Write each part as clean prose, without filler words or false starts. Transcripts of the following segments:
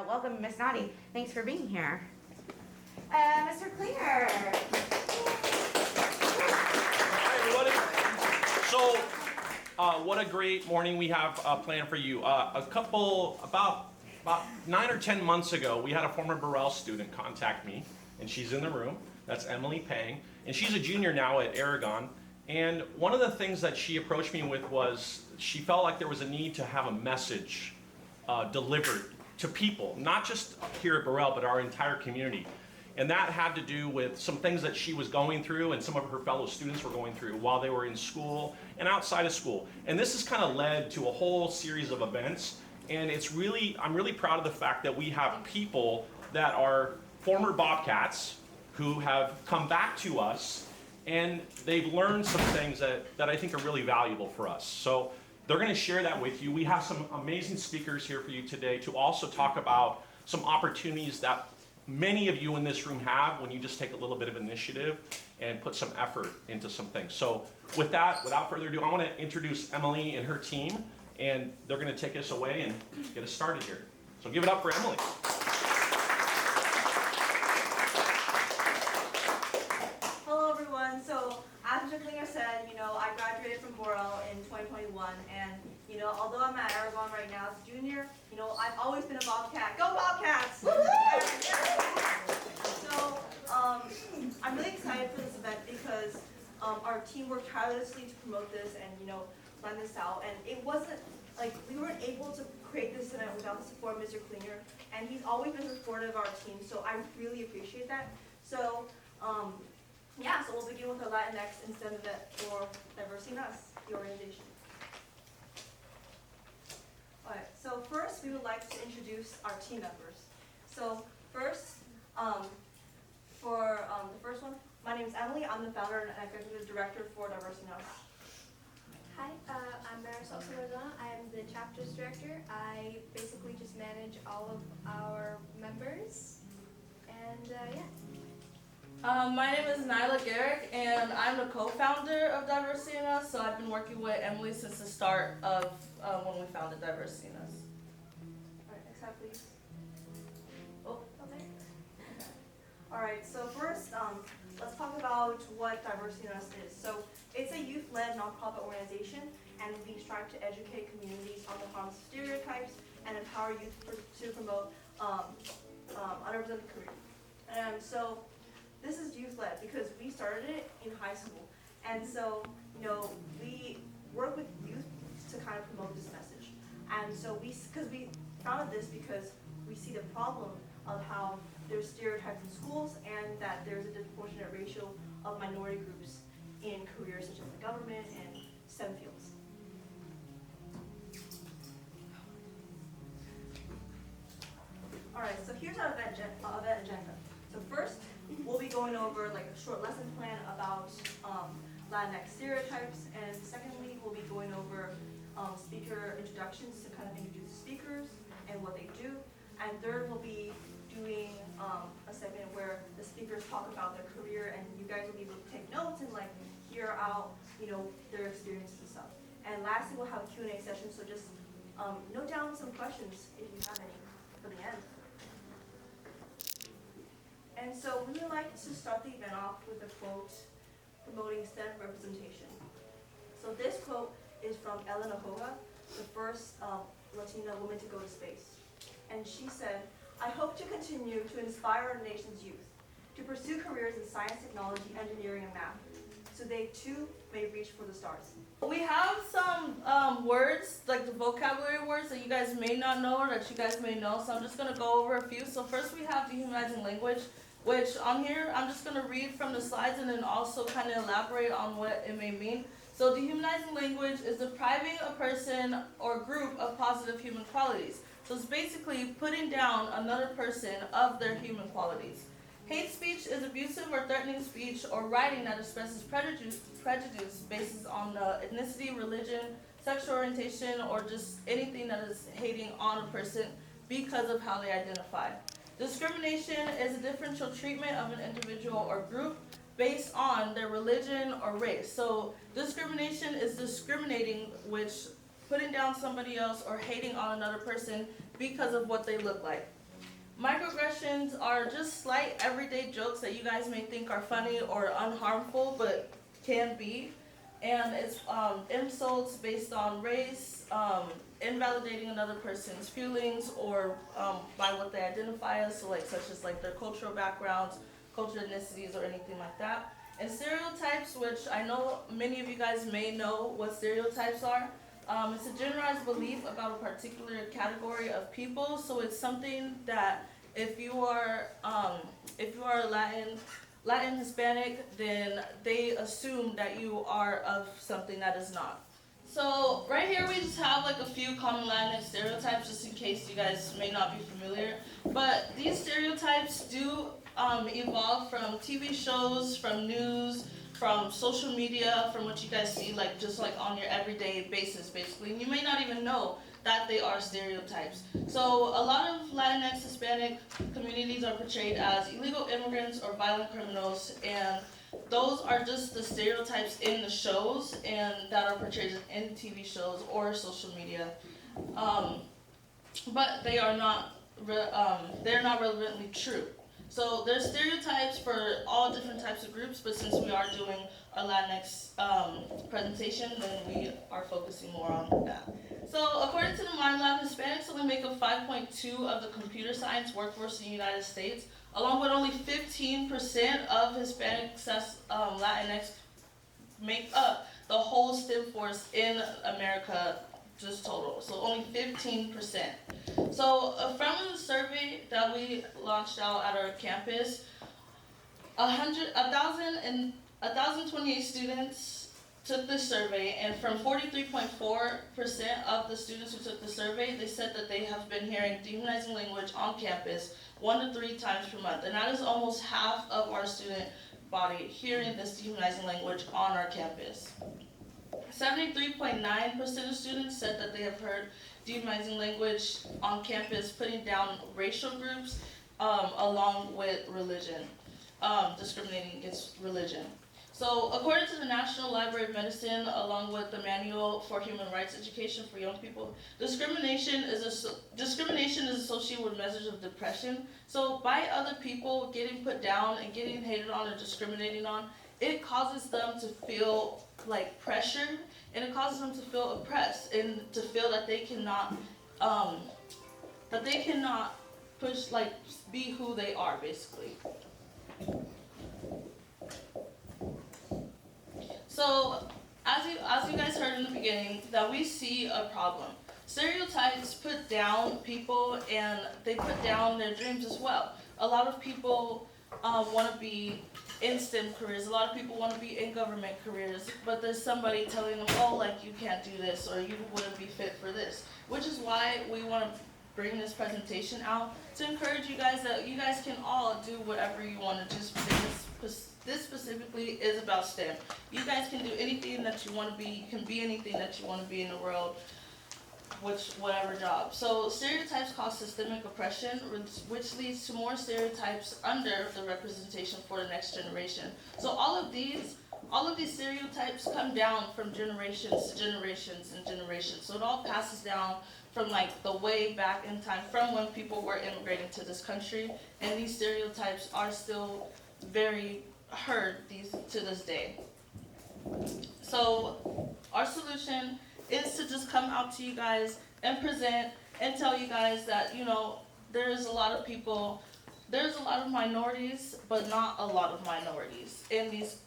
Welcome, Miss Notte. Thanks for being here. Mr. Klinger. Hi, everybody. So, what a great morning we have planned for you. About 9 or 10 months ago, we had a former Burrell student contact me, and she's in the room. That's Emily Peng, and she's a junior now at Aragon. And one of the things that she approached me with was she felt like there was a need to have a message delivered to people, not just here at Burrell, but our entire community. And that had to do with some things that she was going through and some of her fellow students were going through while they were in school and outside of school. And this has kind of led to a whole series of events. And I'm really proud of the fact that we have people that are former Bobcats who have come back to us and they've learned some things that I think are really valuable for us. So they're going to share that with you. We have some amazing speakers here for you today to also talk about some opportunities that many of you in this room have when you just take a little bit of initiative and put some effort into some things. So with that, without further ado, I want to introduce Emily and her team, and they're going to take us away and get us started here. So give it up for Emily. Hello everyone. So as Mr. Klinger said, I graduated from Burrell in 2021, and although I'm at Aragon right now as a junior, I've always been a Bobcat. Go Bobcats! So I'm really excited for this event because our team worked tirelessly to promote this and plan this out, and it wasn't like we weren't able to create this event without the support of Mr. Klinger, and he's always been supportive of our team, so I really appreciate that. So yeah, so we'll begin with our Latinx instead of it for DyeversityInUs, the organization. Alright, so first we would like to introduce our team members. So first, for the first one, my name is Emily. I'm the founder and executive director for DyeversityInUs. Hi, I'm Marisol Solozano. I am the chapters director. I basically just manage all of our members, and yeah. My name is Nyla, Garrick, and I'm the co-founder of DyeversityInUs, so I've been working with Emily since the start of when we founded DyeversityInUs. Alright, next slide please. Oh, there. Okay. Alright, so first, let's talk about what DyeversityInUs is. So it's a youth-led nonprofit organization, and we strive to educate communities on the harms of stereotypes and empower youth to promote underrepresented careers. And so this is youth-led because we started it in high school, and so we work with youth to kind of promote this message. And so we founded this because we see the problem of how there's stereotypes in schools and that there's a disproportionate ratio of minority groups in careers such as the government and STEM fields. All right, so here's our event agenda. So first, we'll be going over like a short lesson plan about Latinx stereotypes, and secondly, we'll be going over speaker introductions to kind of introduce the speakers and what they do. And third, we'll be doing a segment where the speakers talk about their career, and you guys will be able to take notes and like hear out their experiences and stuff. And lastly, we'll have a Q&A session, so just note down some questions if you have any for the end. And so we would like to start the event off with a quote promoting STEM representation. So this quote is from Ellen Ohoa, the first Latina woman to go to space. And she said, "I hope to continue to inspire our nation's youth to pursue careers in science, technology, engineering, and math, so they too may reach for the stars." We have some words, like the vocabulary words that you guys may not know or that you guys may know, so I'm just going to go over a few. So first we have dehumanizing language, which on here I'm just going to read from the slides and then also kind of elaborate on what it may mean. So dehumanizing language is depriving a person or group of positive human qualities. So it's basically putting down another person of their human qualities. Hate speech is abusive or threatening speech or writing that expresses prejudice based on ethnicity, religion, sexual orientation, or just anything that is hating on a person because of how they identify. Discrimination is a differential treatment of an individual or group based on their religion or race. So discrimination is discriminating, which putting down somebody else or hating on another person because of what they look like. Microaggressions are just slight everyday jokes that you guys may think are funny or unharmful, but can be. And it's insults based on race, invalidating another person's feelings, or by what they identify as, so like such as like their cultural backgrounds, cultural ethnicities, or anything like that. And stereotypes, which I know many of you guys may know what stereotypes are. It's a generalized belief about a particular category of people. So it's something that if you are Latin Hispanic, then they assume that you are of something that is not. So right here we just have like a few common Latinx stereotypes, just in case you guys may not be familiar. But these stereotypes do evolve from TV shows, from news, from social media, from what you guys see like just like on your everyday basis basically. And you may not even know that they are stereotypes. So a lot of Latinx Hispanic communities are portrayed as illegal immigrants or violent criminals, and those are just the stereotypes in the shows and that are portrayed in TV shows or social media. But they are not they're not relevantly true. So there's stereotypes for all different types of groups, but since we are doing a Latinx presentation, then we are focusing more on that. So according to the Nyla, Hispanics only make up 5.2% of the computer science workforce in the United States, along with only 15% of Hispanic Latinx make up the whole STEM force in America, just total. So only 15%. So from the survey that we launched out at our campus, 1,028 students took this survey, and from 43.4% of the students who took the survey, they said that they have been hearing dehumanizing language on campus 1 to 3 times per month. And that is almost half of our student body hearing this dehumanizing language on our campus. 73.9% of students said that they have heard dehumanizing language on campus, putting down racial groups along with religion, discriminating against religion. So according to the National Library of Medicine, along with the Manual for Human Rights Education for Young People, discrimination is associated with measures of depression. So by other people getting put down and getting hated on or discriminating on, it causes them to feel like pressure, and it causes them to feel oppressed and to feel that they cannot push, like, be who they are basically. So, as you guys heard in the beginning, that we see a problem. Stereotypes put down people, and they put down their dreams as well. A lot of people want to be in STEM careers. A lot of people want to be in government careers, but there's somebody telling them, oh, like, you can't do this, or you wouldn't be fit for this. Which is why we want to bring this presentation out, to encourage you guys that you guys can all do whatever you want to do. This specifically is about STEM. You guys can do anything that you want to be. You can be anything that you want to be in the world, whatever job. So stereotypes cause systemic oppression, which leads to more stereotypes under the representation for the next generation. So all of these stereotypes come down from generations to generations and generations. So it all passes down from like the way back in time, from when people were immigrating to this country, and these stereotypes are still very heard to this day. So our solution is to just come out to you guys and present and tell you guys that, you know, there's a lot of minorities, but not a lot of minorities in these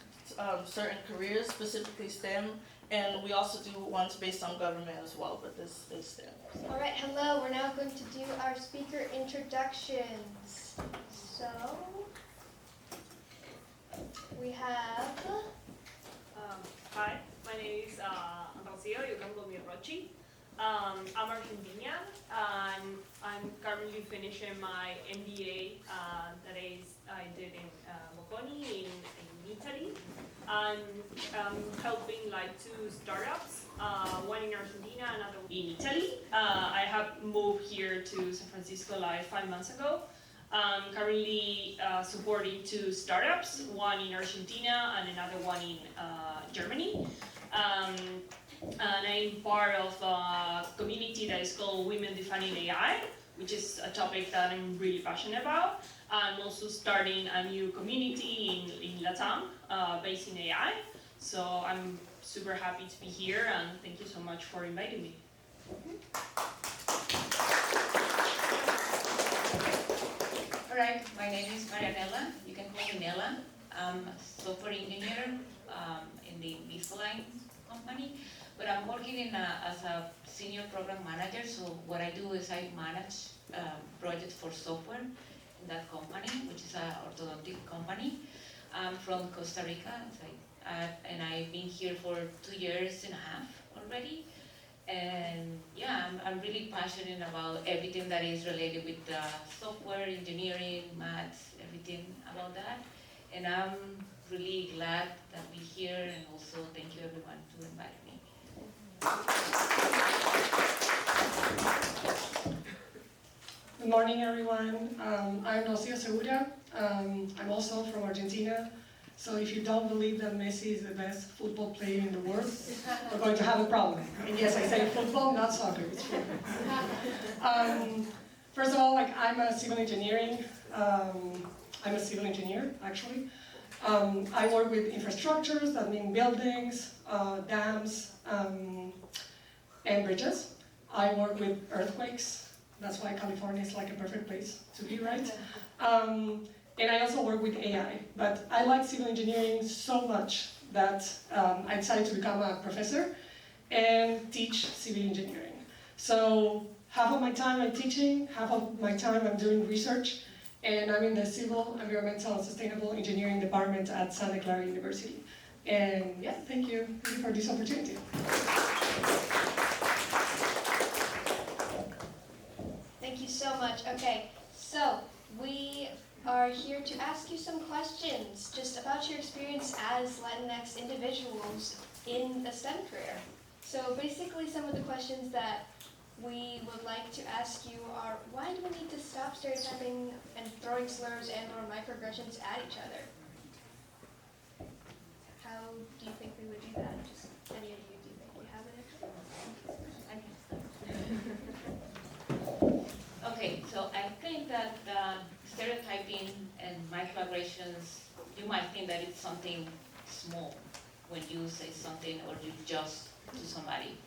certain careers, specifically STEM, and we also do ones based on government as well, but this is STEM. All right, hello, we're now going to do our speaker introductions. So, we have... Hi, my name is Rocio, you can call me Rochi. I'm Argentinian, and I'm currently finishing my MBA that I did in Bocconi in Italy. And I'm helping like 2 startups, one in Argentina, another in Italy. I have moved here to San Francisco like 5 months ago. I'm currently supporting 2 startups, one in Argentina and another one in Germany. And I'm part of a community that is called Women Defining AI, which is a topic that I'm really passionate about. I'm also starting a new community in Latam, based in AI. So I'm super happy to be here, and thank you so much for inviting me. All right, my name is Nyla. You can call me Nyla. I'm a software engineer in the Invisalign company, but I'm working as a senior program manager. So what I do is I manage projects for software in that company, which is an orthodontic company. I'm from Costa Rica, and I've been here for 2.5 years already. And yeah, I'm really passionate about everything that is related with software, engineering, maths, everything about that. And I'm really glad that we're here, and also thank you everyone to invite me. Good morning, everyone. I'm Rocio Segura. I'm also from Argentina. So if you don't believe that Messi is the best football player in the world, we're going to have a problem. And yes, I say football, not soccer. It's football. First of all, I'm a civil engineering. I'm a civil engineer, actually. I work with infrastructures, that mean buildings, dams, and bridges. I work with earthquakes. That's why California is like a perfect place to be, right? And I also work with AI, but I like civil engineering so much that I decided to become a professor and teach civil engineering. So half of my time I'm teaching, half of my time I'm doing research, and I'm in the Civil, Environmental, and Sustainable Engineering department at Santa Clara University. And yeah, thank you for this opportunity. Thank you so much. Okay, so we are here to ask you some questions just about your experience as Latinx individuals in a STEM career. So basically some of the questions that we would like to ask you are, why do we need to stop stereotyping and throwing slurs and or microaggressions at each other? How do you think we would do that? Just any of you, do you think we have an extra? Okay, so I think that stereotyping and microaggressions, you might think that it's something small when you say something or you just to somebody.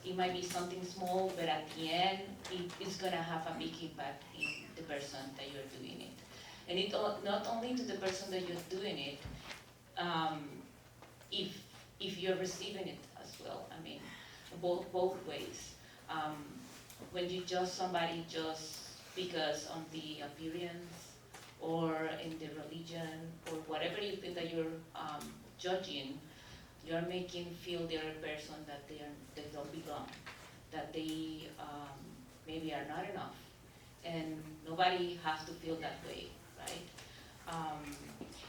It might be something small, but at the end, it's going to have a big impact in the person that you're doing it. And it not only to the person that you're doing it, if you're receiving it as well. I mean, both ways. When you judge somebody just because of the appearance or in the religion or whatever you think that you're judging, you're making feel the other person that they don't belong, that they maybe are not enough, and nobody has to feel that way, right?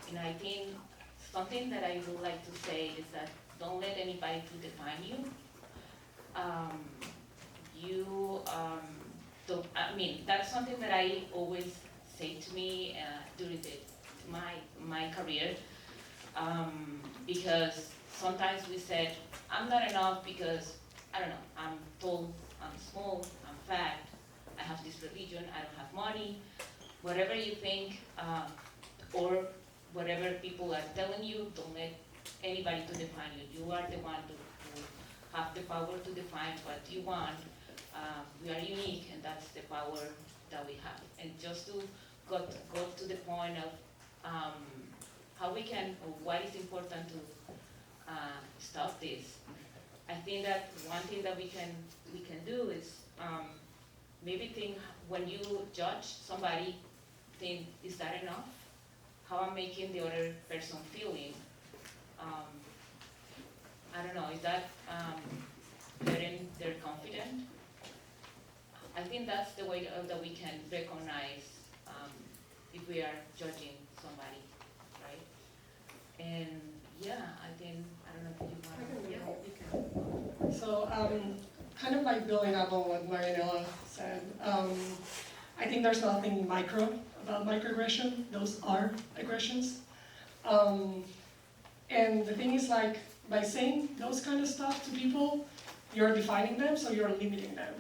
And I think something that I would like to say is that don't let anybody to define you. That's something that I always say to me during my career, because sometimes we said, I'm not enough because, I don't know, I'm tall, I'm small, I'm fat, I have this religion, I don't have money, whatever you think, or whatever people are telling you, don't let anybody to define you. You are the one to have the power to define what you want. We are unique, and that's the power that we have. And just to go to the point of how we can, or what is important to stop this. I think that one thing that we can do is maybe think when you judge somebody, think, is that enough? How I'm making the other person feeling? I don't know, is that getting their confidence? I think that's the way that we can recognize if we are judging somebody, right? And yeah, I don't know if you want to. So, kind of like building up on what Marianella said, I think there's nothing micro about microaggression. Those are aggressions. And the thing is, like, by saying those kind of stuff to people, you're defining them, so you're limiting them.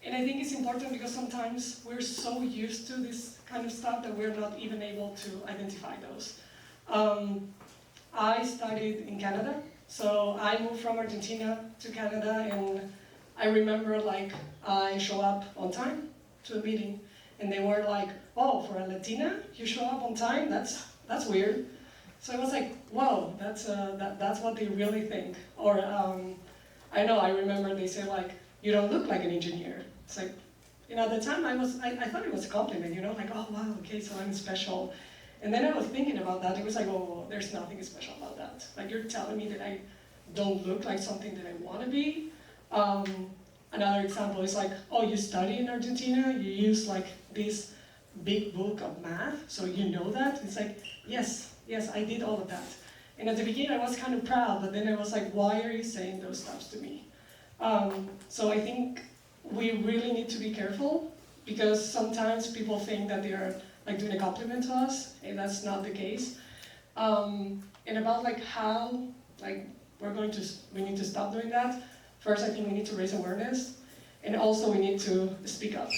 And I think it's important because sometimes we're so used to this kind of stuff that we're not even able to identify those. I studied in Canada, so I moved from Argentina to Canada, and I remember like I show up on time to a meeting, and they were like, "Oh, for a Latina, you show up on time? That's weird." So I was like, "Whoa, that's what they really think." Or I know I remember they say like, "You don't look like an engineer." It's like, at the time I thought it was a compliment, like, "Oh wow, okay, so I'm special." And then I was thinking about that. It was like, "Oh, there's nothing special about that. Like you're telling me that I don't look like something that I want to be." Another example is like, "Oh, you study in Argentina, you use like this big book of math, so you know that?" It's like, yes, I did all of that. And at the beginning I was kind of proud, but then I was like, why are you saying those stuff to me? So I think we really need to be careful, because sometimes people think that they are like doing a compliment to us, and that's not the case. And about like how like we need to stop doing that. First, I think we need to raise awareness, and also we need to speak up.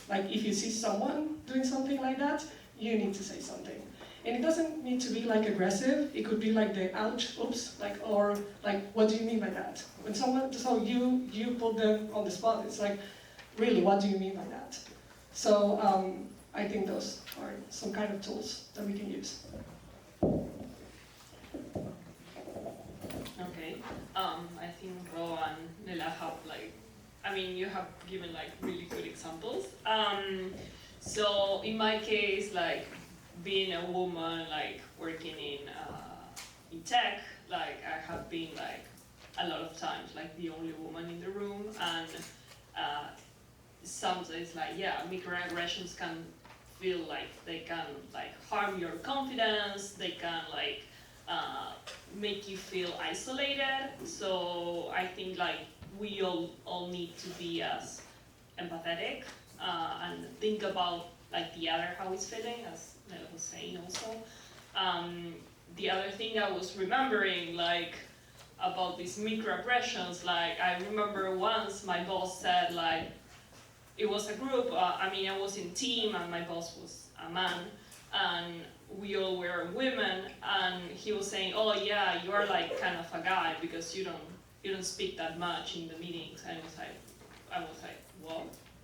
Like if you see someone doing something like that, you need to say something. And it doesn't need to be like aggressive. It could be like the ouch, oops, like, or like, what do you mean by that? When someone, so you put them on the spot. It's like, really, what do you mean by that? So I think those are some kind of tools that we can use. Okay. I think Ro and Nyla have you have given like really good examples. So in my case, like being a woman, like working in tech, like I have been like a lot of times like the only woman in the room, and sometimes like microaggressions can feel like they can like harm your confidence, they can like make you feel isolated. So I think like we all need to be as empathetic and think about like the other how it's feeling, as Nyla was saying also. The other thing I was remembering like about these microaggressions, like I remember once my boss said like, it was a group, I was in team and my boss was a man, and we all were women, and he was saying, "Oh yeah, you are like kind of a guy because you don't speak that much in the meetings." And I was like,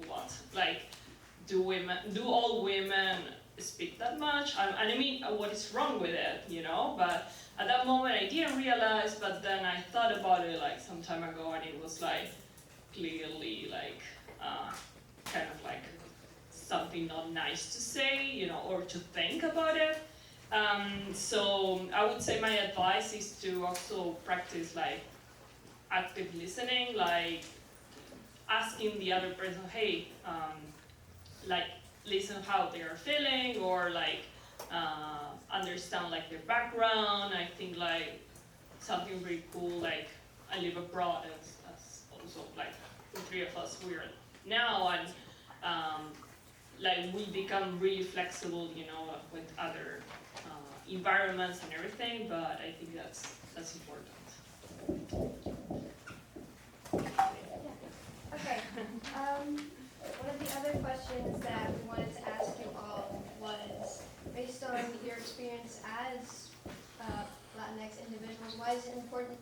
what? Like, do all women speak that much? What is wrong with it, But at that moment I didn't realize, but then I thought about it like some time ago, and it was like clearly like kind of like something not nice to say, or to think about it. So I would say my advice is to also practice like active listening, like asking the other person, hey, like listen how they are feeling, or like understand like their background. I think like something really cool, like I live abroad, as also like the three of us we're now, and like we become really flexible, with other environments and everything. But I think that's important. Okay. One of the other questions that we wanted to ask you all was, based on your experience as Latinx individuals, why is it important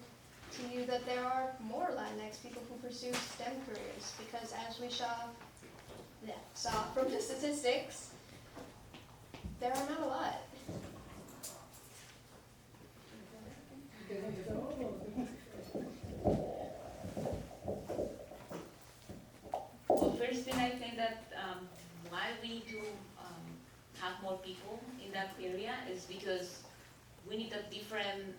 to you that there are more Latinx people who pursue STEM careers? Because as we saw from the statistics, there are not a lot. Well, first thing I think that why we need to have more people in that area is because we need a different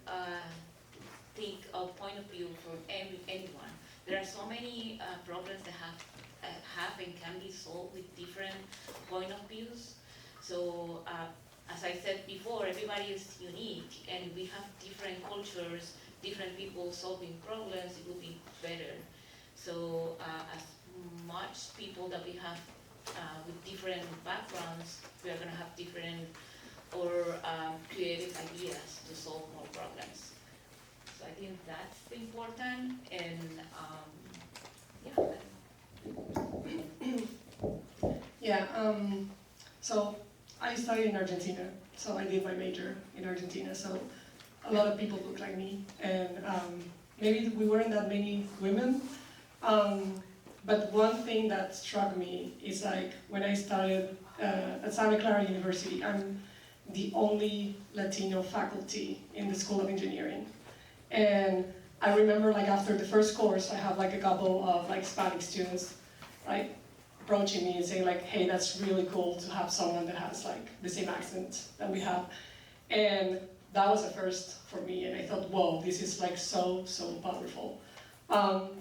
point of view from anyone. There are so many problems that have and can be solved with different point of views. So as I said before, everybody is unique, and we have different cultures, different people solving problems. It would be better. So as much people that we have with different backgrounds, we are going to have different or creative ideas to solve more problems. So I think that's important, and yeah. Yeah, so I studied in Argentina, so I did my major in Argentina, so a lot of people look like me, and maybe we weren't that many women, but one thing that struck me is like when I started at Santa Clara University, I'm the only Latino faculty in the School of Engineering. And I remember like after the first course, I have like a couple of like Hispanic students like approaching me and saying like, hey, that's really cool to have someone that has like the same accent that we have. And that was a first for me, and I thought, whoa, this is like so powerful.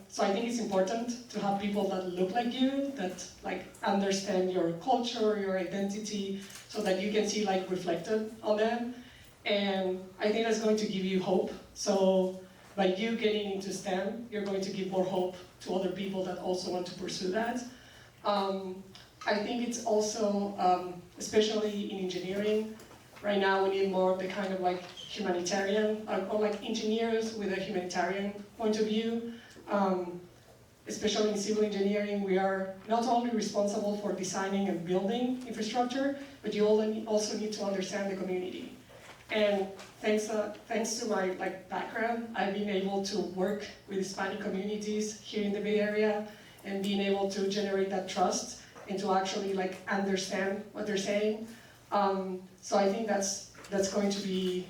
So I think it's important to have people that look like you, that like understand your culture, your identity, so that you can see like reflected on them. And I think that's going to give you hope. So by you getting into STEM, you're going to give more hope to other people that also want to pursue that. I think it's also, especially in engineering, right now we need more of the kind of like humanitarian, or like engineers with a humanitarian point of view. Especially in civil engineering, we are not only responsible for designing and building infrastructure, but you also need to understand the community. And thanks to my like background, I've been able to work with Hispanic communities here in the Bay Area, and being able to generate that trust and to actually like understand what they're saying. So I think that's going to be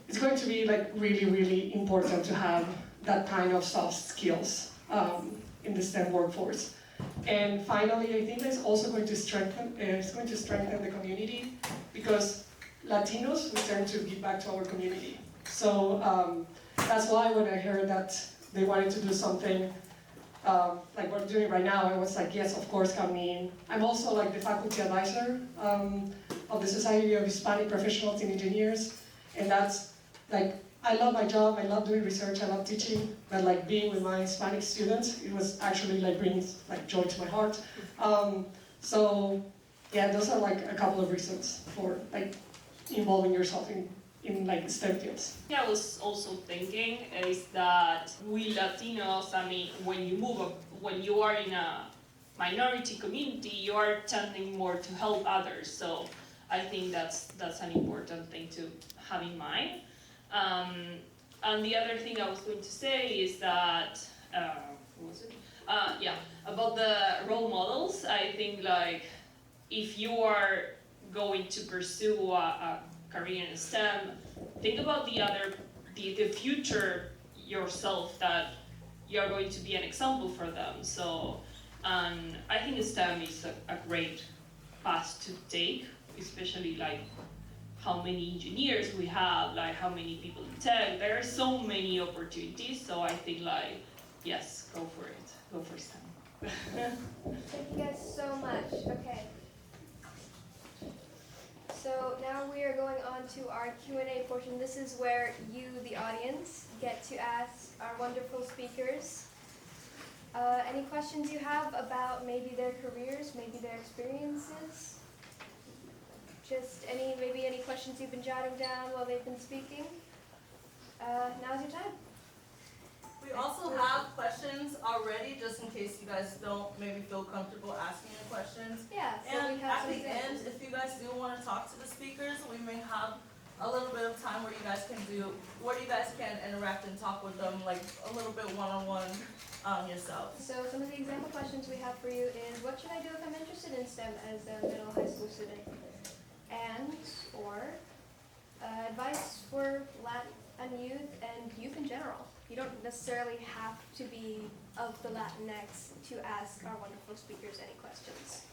it's going to be like really important to have that kind of soft skills in the STEM workforce. And finally, I think it's also going to strengthen the community, because Latinos, we tend to give back to our community. So that's why when I heard that they wanted to do something like we're doing right now, I was like, yes, of course, come in. I'm also like the faculty advisor of the Society of Hispanic Professionals in Engineers, and that's like, I love my job, I love doing research, I love teaching, but like being with my Hispanic students, it was actually like bringing like joy to my heart. So yeah, those are like a couple of reasons for like involving yourself in like STEM fields. Yeah, I was also thinking is that we Latinos, I mean, when you are in a minority community, you are tending more to help others. So I think that's an important thing to have in mind. And the other thing I was going to say is that, what was it? Yeah, about the role models. I think like if you are going to pursue a career in STEM, think about the future yourself, that you're going to be an example for them. So, and I think STEM is a great path to take, especially like how many engineers we have, like how many people in tech. There are so many opportunities, so I think like, yes, go for it. Go for STEM. Thank you guys so much. Okay. So now we are going on to our Q&A portion. This is where you, the audience, get to ask our wonderful speakers any questions you have about maybe their careers, maybe their experiences. Just maybe any questions you've been jotting down while they've been speaking. Now's your time. We also have questions already, just in case you guys don't maybe feel comfortable asking any questions. Yeah, so And we have at some the end, examples. if you guys do want to talk to the speakers, we may have a little bit of time where you guys can interact and talk with them, like a little bit one-on-one yourself. So some of the example questions we have for you is, what should I do if I'm interested in STEM as a middle high school student? And, or advice for Latin youth and youth in general. You don't necessarily have to be of the Latinx to ask our wonderful speakers any questions.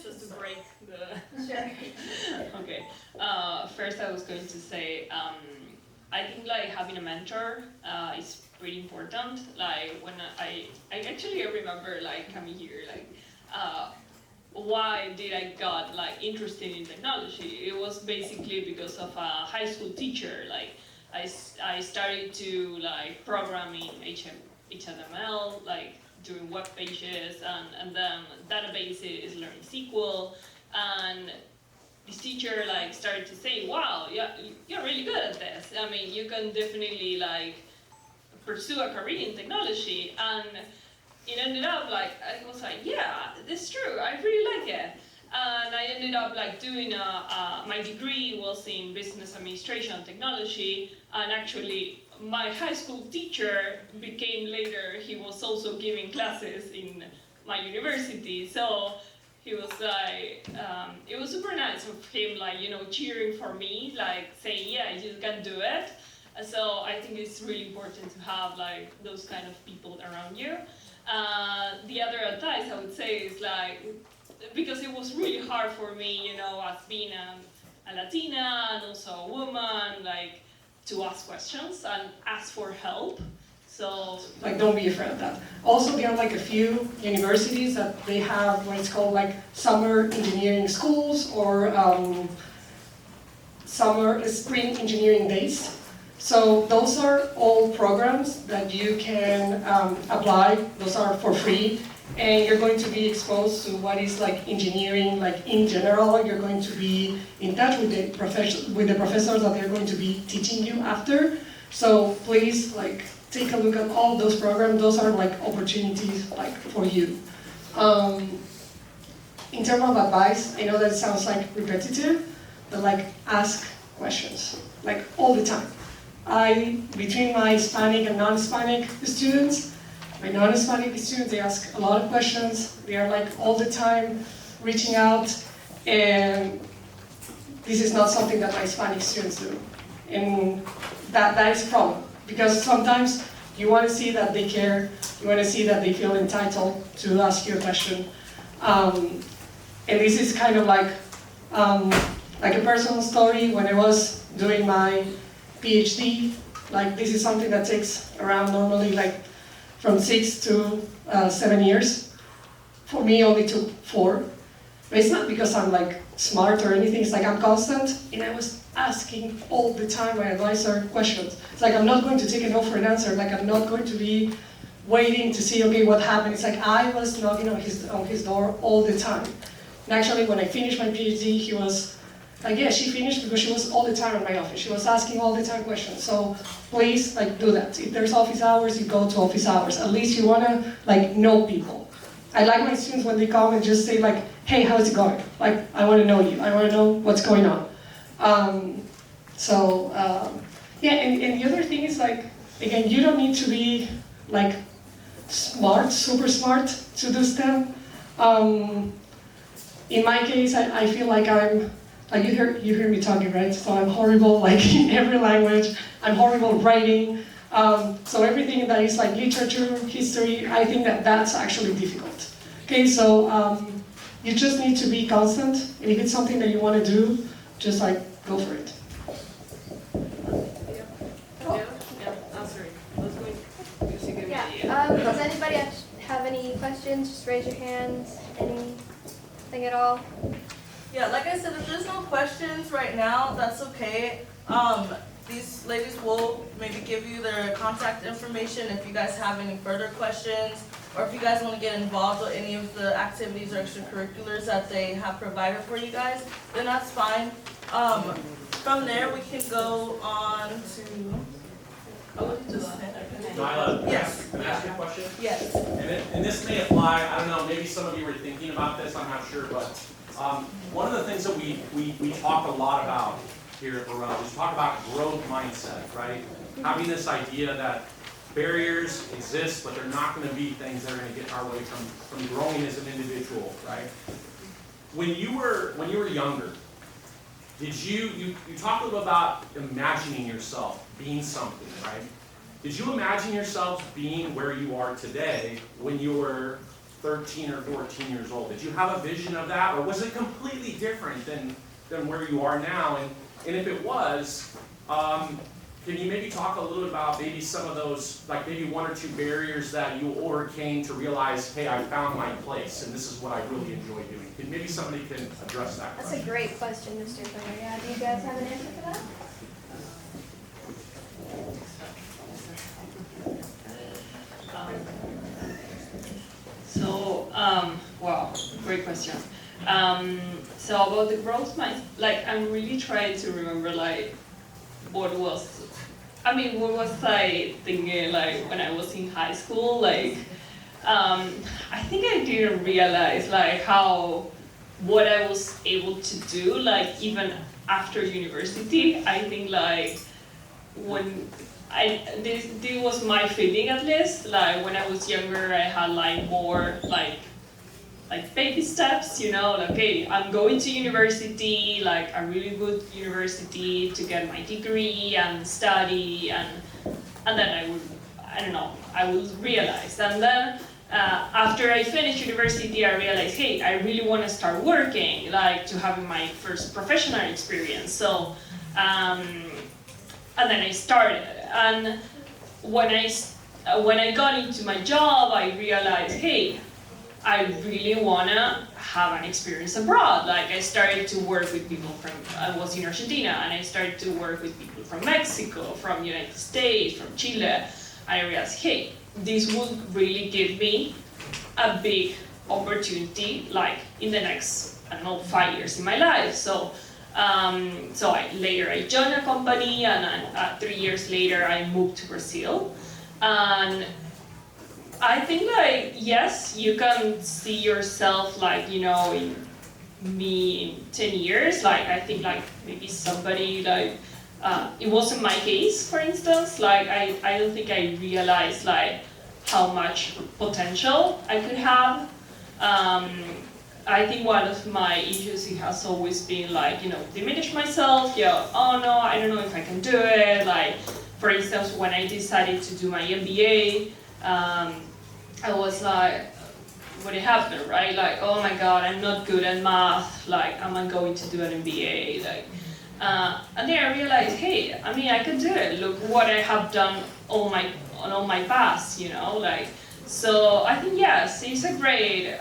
Just to break the... Sure. Okay. First I was going to say, I think like having a mentor is pretty important. Like when I actually remember like coming here, like why did I got like interested in technology? It was basically because of a high school teacher. Like I started to like program in HTML, like doing web pages, and then databases, learning SQL, and this teacher like started to say, wow, yeah, you're really good at this. I mean, you can definitely like pursue a career in technology. And it ended up like, I was like, yeah, this is true, I really like it. And I ended up like doing my degree was in business administration and technology, and actually my high school teacher became later, he was also giving classes in my university. So he was like, it was super nice of him, like, you know, cheering for me, like saying, yeah, you can do it. So I think it's really important to have like those kind of people around you. The other advice I would say is like, because it was really hard for me, you know, as being a Latina and also a woman, like to ask questions and ask for help. So Like, don't be afraid of that. Also, there are like a few universities that they have what it's called like summer engineering schools or summer spring engineering days. So those are all programs that you can apply. Those are for free. And you're going to be exposed to what is like engineering, like in general. You're going to be in touch with the professors that they're going to be teaching you after. So please, like, take a look at all those programs. Those are like opportunities like for you. In terms of advice, I know that it sounds like repetitive, but like ask questions, like all the time. Between my Hispanic and non-Hispanic students, my non-Hispanic students, they ask a lot of questions. They are like all the time reaching out, and this is not something that my Hispanic students do. And that is a problem, because sometimes you want to see that they care, you want to see that they feel entitled to ask you a question. And this is kind of like a personal story. When I was doing my PhD, like this is something that takes around normally like from 6 to 7 years. For me, only took 4. But it's not because I'm like smart or anything. It's like I'm constant, and I was asking all the time my advisor questions. It's like I'm not going to take a no for an answer. Like I'm not going to be waiting to see, okay, what happened. It's like I was knocking on his door all the time. And actually, when I finished my PhD, he was like, yeah, she finished because she was all the time in my office. She was asking all the time questions. So please, like, do that. If there's office hours, you go to office hours. At least you want to, like, know people. I like my students when they come and just say, like, hey, how's it going? Like, I want to know you. I want to know what's going on. Yeah, and the other thing is, like, again, you don't need to be, like, smart, super smart to do STEM. In my case, I feel like I'm, like you hear me talking, right? So I'm horrible, like in every language. I'm horrible writing. So everything that is like literature, history, I think that that's actually difficult. Okay, so you just need to be constant, and if it's something that you want to do, just like go for it. Does anybody have any questions? Just raise your hands. Anything at all? Yeah, like I said, if there's no questions right now, that's okay. These ladies will maybe give you their contact information if you guys have any further questions, or if you guys want to get involved with any of the activities or extracurriculars that they have provided for you guys, then that's fine. From there, we can go on to... Nyla, Yes. can I ask you a question? Yes. And this may apply, I don't know, maybe some of you were thinking about this, I'm not sure, but one of the things that we talk a lot about here at Aarav is talk about growth mindset, right? Having this idea that barriers exist, but they're not going to be things that are going to get in our way from growing as an individual, right? When you were younger, did you talked a little about imagining yourself being something, right? Did you imagine yourself being where you are today when you were 13 or 14 years old? Did you have a vision of that, or was it completely different than where you are now? And if it was, can you maybe talk a little about maybe some of those, like maybe 1 or 2 barriers that you overcame to realize, hey, I found my place, and this is what I really enjoy doing? Maybe somebody can address that question. That's a great question, Mr. Klinger. Yeah, do you guys have an answer for that? Wow, great question. So about the growth mindset, like I'm really trying to remember like what was I thinking like when I was in high school, like I think I didn't realize like what I was able to do, like even after university. I think like when this was my feeling at least, like when I was younger I had like more like baby steps, you know, like, okay, I'm going to university, like a really good university to get my degree and study, and then I would realize. And then after I finished university, I realized, hey, I really want to start working, like to having my first professional experience. So, and then I started. And when I got into my job, I realized, hey, I really wanna have an experience abroad. Like I started to work with people I was in Argentina, and I started to work with people from Mexico, from United States, from Chile. And I realized, hey, this would really give me a big opportunity, like in the next, 5 years in my life. So, later I joined a company, and 3 years later I moved to Brazil. And I think like, yes, you can see yourself like, you know, in me in 10 years, like I think like maybe somebody like, it wasn't my case, for instance, like I don't think I realized like how much potential I could have. I think one of my issues has always been like, you know, diminish myself, oh no, I don't know if I can do it. Like, for instance, when I decided to do my MBA, I was like, what happened, right? Like, oh my God, I'm not good at math. Like, am I going to do an MBA? Like, and then I realized, hey, I mean, I could do it. Look what I have done on all my past, you know, like. So I think yes, it's a great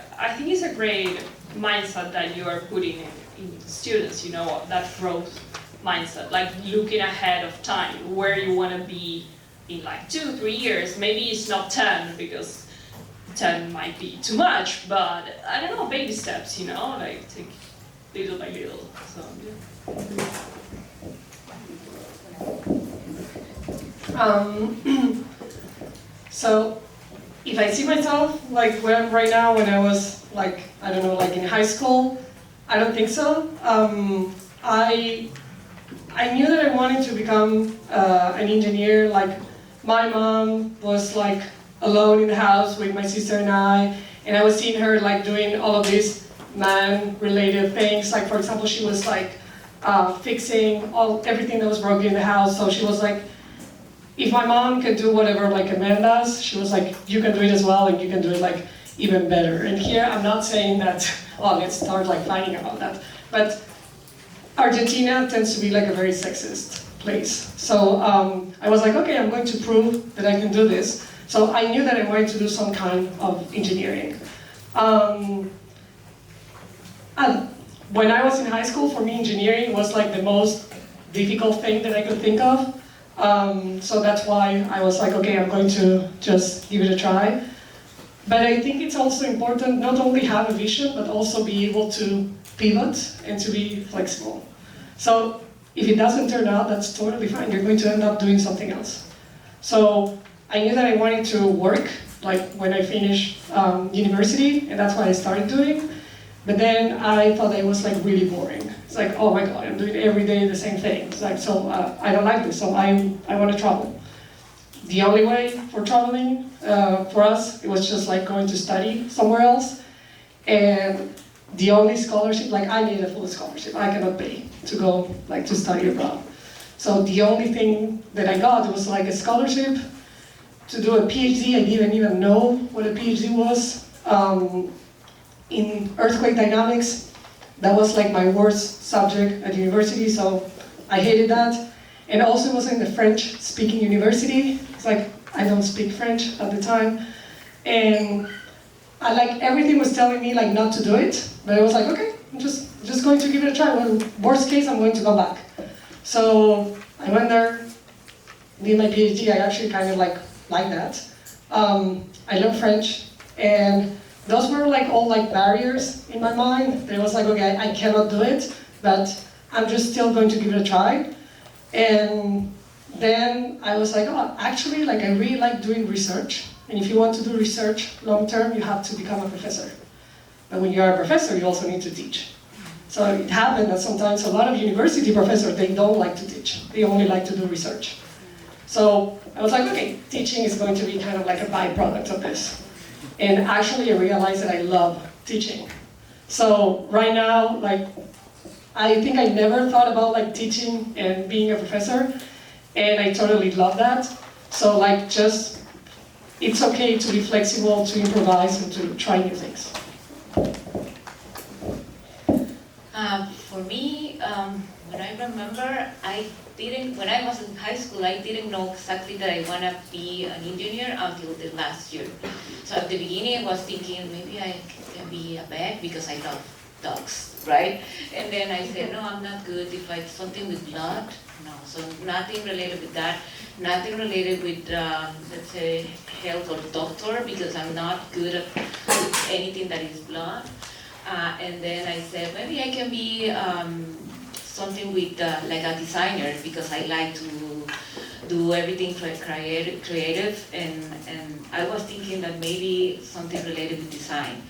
mindset that you are putting in students. You know, that growth mindset, like looking ahead of time, where you want to be in like 2-3 years. Maybe it's not 10 because 10 might be too much, but I don't know, baby steps, you know, like take little by little. So, yeah. So if I see myself like where I'm right now when I was like, I don't know, like in high school, I don't think so. I knew that I wanted to become an engineer. Like my mom was like alone in the house with my sister and I was seeing her like doing all of these man-related things. Like for example, she was like fixing everything that was broken in the house. So she was like, if my mom can do whatever like a man does, she was like, you can do it as well, and you can do it like even better. And here I'm not saying that, oh, let's start like fighting about that, but Argentina tends to be like a very sexist place. So I was like, okay, I'm going to prove that I can do this. So I knew that I wanted to do some kind of engineering. And when I was in high school, for me, engineering was like the most difficult thing that I could think of. So that's why I was like, okay, I'm going to just give it a try. But I think it's also important not only have a vision, but also be able to pivot and to be flexible. So if it doesn't turn out, that's totally fine. You're going to end up doing something else. So I knew that I wanted to work, like when I finished university, and that's what I started doing. But then I thought it was like really boring. It's like, oh my God, I'm doing every day the same thing. It's like, so I don't like this, so I want to travel. The only way for traveling for us, it was just like going to study somewhere else. And the only scholarship, like I need a full scholarship. I cannot pay to go like to study abroad. So the only thing that I got was like a scholarship to do a PhD. I didn't even know what a PhD was. In earthquake dynamics, that was like my worst subject at university, so I hated that. And also it was in a French-speaking university. It's like, I don't speak French at the time. And everything was telling me like not to do it, but I was like, okay, I'm just going to give it a try. Well, worst case, I'm going to go back. So I went there, did my PhD. I actually kind of like that. I learned French, and those were like all like barriers in my mind. There was like, okay, I cannot do it, but I'm just still going to give it a try. And then I was like, oh, actually, like I really like doing research. And if you want to do research long term, you have to become a professor. But when you are a professor, you also need to teach. So it happened that sometimes a lot of university professors, they don't like to teach. They only like to do research. So I was like, okay, teaching is going to be kind of like a byproduct of this. And actually I realized that I love teaching. So right now, like, I think I never thought about like teaching and being a professor, and I totally love that. So like just, it's okay to be flexible, to improvise, and to try new things. For me, when I remember, when I was in high school, I didn't know exactly that I want to be an engineer until the last year. So at the beginning, I was thinking maybe I can be a vet because I love dogs, right? And then I said, no, I'm not good. If it's something with blood, no. So nothing related with that. Nothing related with, let's say, health or doctor, because I'm not good at anything that is blood. And then I said, maybe I can be something with like a designer, because I like to do everything creative, and I was thinking that maybe something related with design.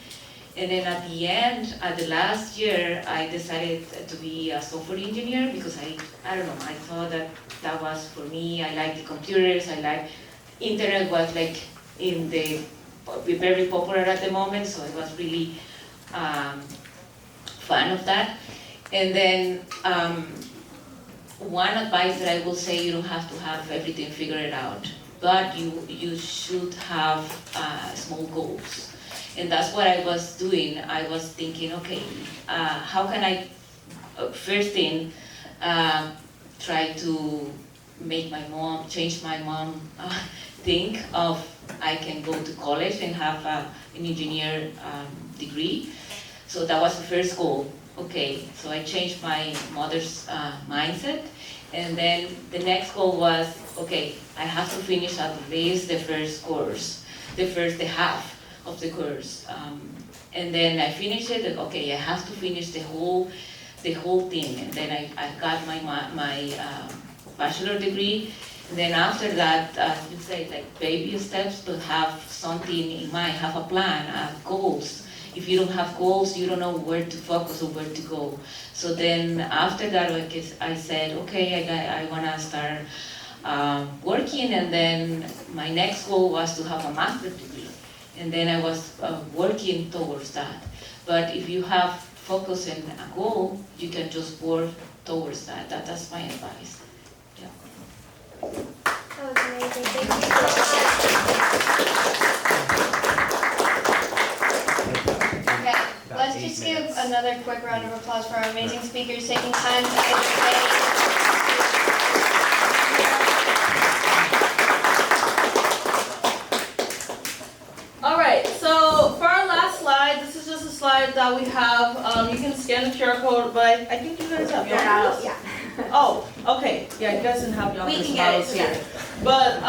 And then at the end, at the last year, I decided to be a software engineer, because I don't know, I thought that was for me. I like the computers, I like internet was like very popular at the moment, so I was really fan of that. And then one advice that I will say, you don't have to have everything figured out, but you should have small goals. And that's what I was doing. I was thinking, okay, how can I, first thing, try to make my mom, change my mom think of I can go to college and have an engineer degree. So that was the first goal. Okay, so I changed my mother's mindset. And then the next goal was, okay, I have to finish at least the first course, the half of the course. And then I finished it, and okay, I have to finish the whole thing. And then I got my bachelor degree. And then after that, you say like baby steps, to have something in mind, have a plan, have goals. If you don't have goals, you don't know where to focus or where to go. So then after that, I said, okay, I want to start working. And then my next goal was to have a master's degree. And then I was working towards that. But if you have focus and a goal, you can just work towards that. That's my advice. Yeah. That was amazing. Thank you so much. Okay, let's just give another quick round of applause for our amazing speakers taking time to educate. Alright, so for our last slide, this is just a slide that we have. You can scan the QR code, but I think you guys have your models. Yeah. Oh, okay. Yeah, you guys didn't have your We models can get it, here. yeah. But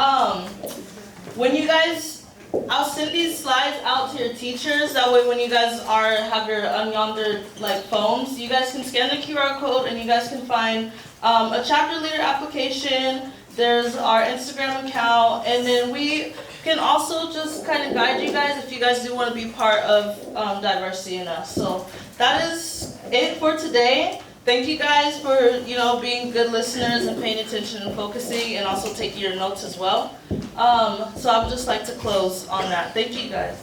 when you guys, I'll send these slides out to your teachers. That way, when you guys have your on your like phones, you guys can scan the QR code and you guys can find a chapter leader application. There's our Instagram account, and then we can also just kind of guide you guys if you guys do want to be part of DyeversityInUs. So that is it for today. Thank you guys for being good listeners and paying attention and focusing, and also taking your notes as well. So I would just like to close on that. Thank you guys.